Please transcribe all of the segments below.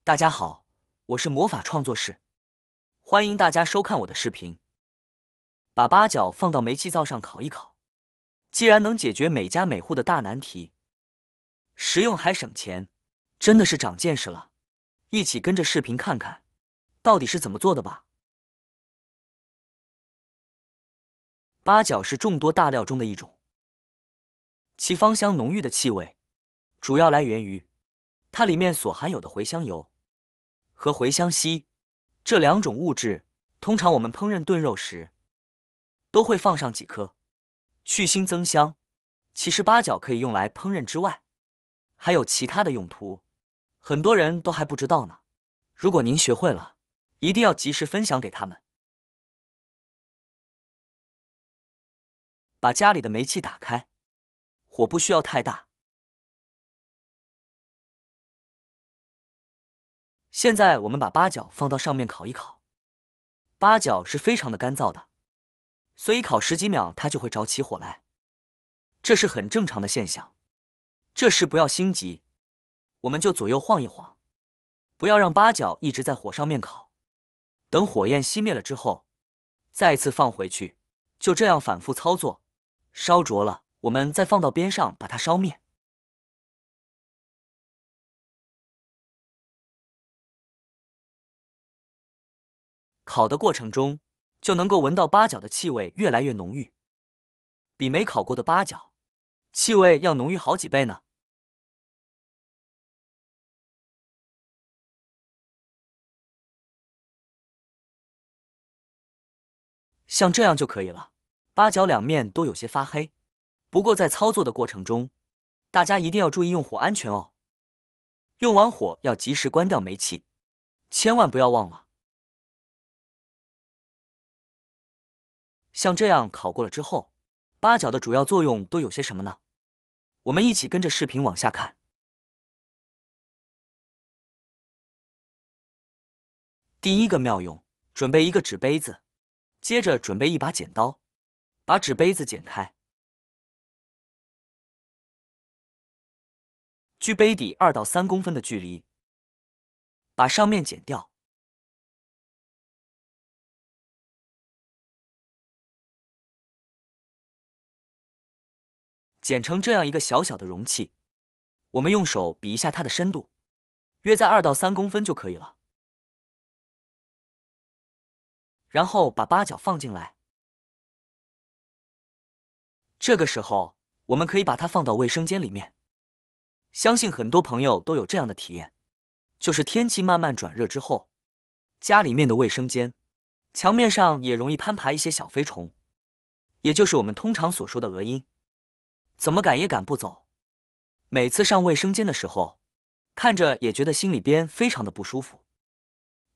大家好，我是魔法创作室，欢迎大家收看我的视频。把八角放到煤气灶上烤一烤，既然能解决每家每户的大难题，实用还省钱，真的是长见识了。一起跟着视频看看，到底是怎么做的吧。八角是众多大料中的一种，其芳香浓郁的气味，主要来源于它里面所含有的茴香油和茴香烯这两种物质。通常我们烹饪炖肉时，都会放上几颗，去腥增香。其实八角可以用来烹饪之外，还有其他的用途，很多人都还不知道呢。如果您学会了，一定要及时分享给他们。把家里的煤气打开，火不需要太大。现在我们把八角放到上面烤一烤。八角是非常的干燥的，所以烤10几秒它就会着起火来，这是很正常的现象。这时不要心急，我们就左右晃一晃，不要让八角一直在火上面烤。等火焰熄灭了之后，再次放回去，就这样反复操作。烧着了，我们再放到边上把它烧灭。烤的过程中，就能够闻到八角的气味越来越浓郁，比没烤过的八角气味要浓郁好几倍呢。像这样就可以了。八角两面都有些发黑，不过在操作的过程中，大家一定要注意用火安全哦。用完火要及时关掉煤气，千万不要忘了。像这样烤过了之后，八角的主要作用都有些什么呢？我们一起跟着视频往下看。第一个妙用，准备一个纸杯子，接着准备一把剪刀，把纸杯子剪开，距杯底2到3公分的距离，把上面剪掉。剪成这样一个小小的容器，我们用手比一下它的深度，约在2到3公分就可以了。然后把八角放进来，这个时候我们可以把它放到卫生间里面。相信很多朋友都有这样的体验，就是天气慢慢转热之后，家里面的卫生间墙面上也容易攀爬一些小飞虫，也就是我们通常所说的蛾蝇，怎么赶也赶不走。每次上卫生间的时候，看着也觉得心里边非常的不舒服。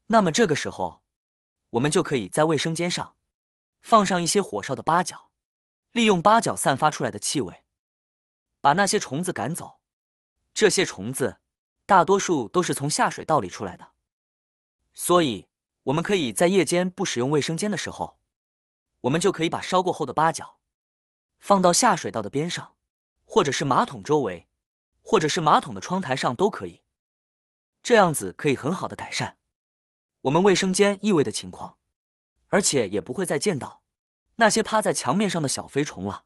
那么这个时候，我们就可以在卫生间上放上一些火烧的八角，利用八角散发出来的气味，把那些虫子赶走。这些虫子大多数都是从下水道里出来的，所以我们可以在夜间不使用卫生间的时候，我们就可以把烧过后的八角放到下水道的边上，或者是马桶周围，或者是马桶的窗台上都可以。这样子可以很好的改善我们卫生间异味的情况，而且也不会再见到那些趴在墙面上的小飞虫了，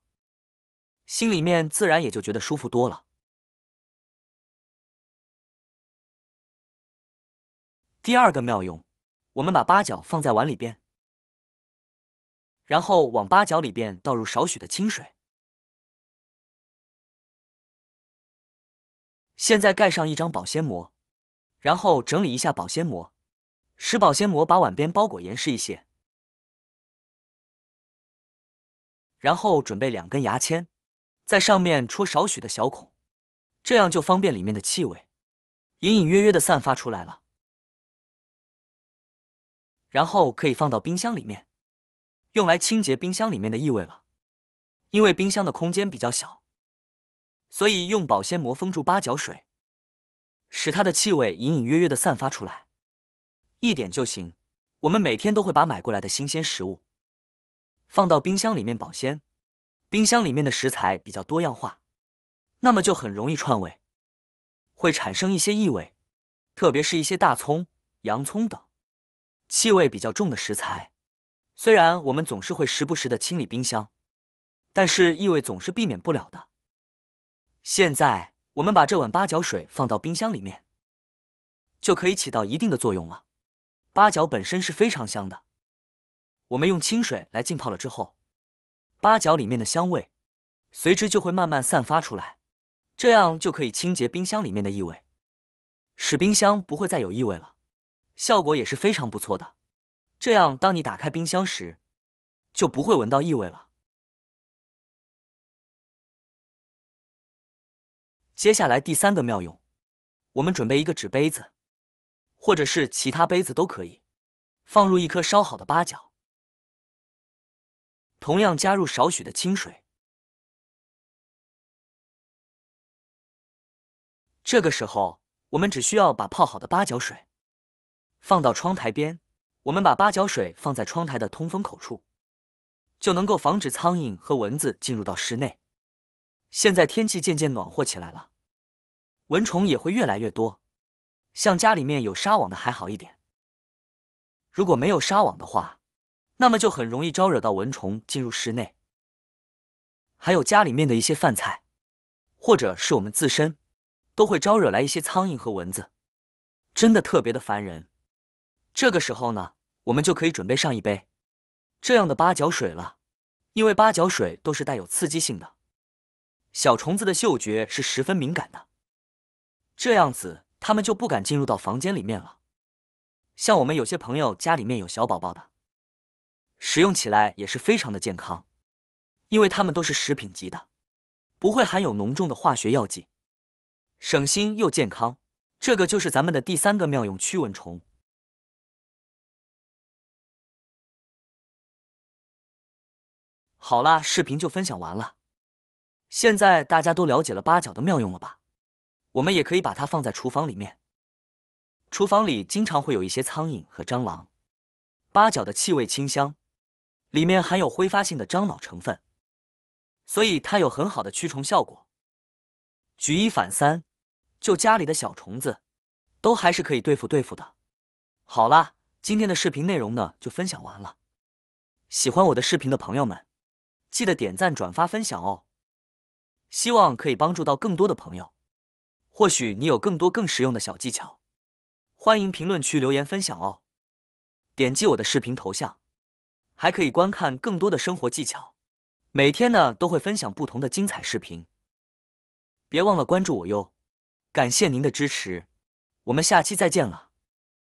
心里面自然也就觉得舒服多了。第二个妙用，我们把八角放在碗里边，然后往八角里边倒入少许的清水，现在盖上一张保鲜膜，然后整理一下保鲜膜，使保鲜膜把碗边包裹严实一些。然后准备2根牙签，在上面戳少许的小孔，这样就方便里面的气味隐隐约约的散发出来了。然后可以放到冰箱里面，用来清洁冰箱里面的异味了。因为冰箱的空间比较小，所以用保鲜膜封住八角水，使它的气味隐隐约约的散发出来，一点就行。我们每天都会把买过来的新鲜食物放到冰箱里面保鲜，冰箱里面的食材比较多样化，那么就很容易串味，会产生一些异味，特别是一些大葱、洋葱等气味比较重的食材。虽然我们总是会时不时的清理冰箱，但是异味总是避免不了的。现在我们把这碗八角水放到冰箱里面，就可以起到一定的作用了。八角本身是非常香的，我们用清水来浸泡了之后，八角里面的香味随之就会慢慢散发出来，这样就可以清洁冰箱里面的异味，使冰箱不会再有异味了，效果也是非常不错的。这样当你打开冰箱时，就不会闻到异味了。接下来第3个妙用，我们准备一个纸杯子，或者是其他杯子都可以，放入1颗烧好的八角，同样加入少许的清水。这个时候，我们只需要把泡好的八角水放到窗台边，我们把八角水放在窗台的通风口处，就能够防止苍蝇和蚊子进入到室内。现在天气渐渐暖和起来了，蚊虫也会越来越多。像家里面有纱网的还好一点，如果没有纱网的话，那么就很容易招惹到蚊虫进入室内。还有家里面的一些饭菜，或者是我们自身，都会招惹来一些苍蝇和蚊子，真的特别的烦人。这个时候呢，我们就可以准备上1杯这样的八角水了，因为八角水都是带有刺激性的，小虫子的嗅觉是十分敏感的，这样子它们就不敢进入到房间里面了。像我们有些朋友家里面有小宝宝的，使用起来也是非常的健康，因为它们都是食品级的，不会含有浓重的化学药剂，省心又健康。这个就是咱们的第3个妙用驱蚊虫。好啦，视频就分享完了。现在大家都了解了八角的妙用了吧？我们也可以把它放在厨房里面。厨房里经常会有一些苍蝇和蟑螂，八角的气味清香，里面含有挥发性的樟脑成分，所以它有很好的驱虫效果。举一反三，就家里的小虫子，都还是可以对付的。好啦，今天的视频内容呢就分享完了。喜欢我的视频的朋友们，记得点赞、转发、分享哦。希望可以帮助到更多的朋友。或许你有更多更实用的小技巧，欢迎评论区留言分享哦。点击我的视频头像，还可以观看更多的生活技巧。每天呢都会分享不同的精彩视频，别忘了关注我哟。感谢您的支持，我们下期再见了。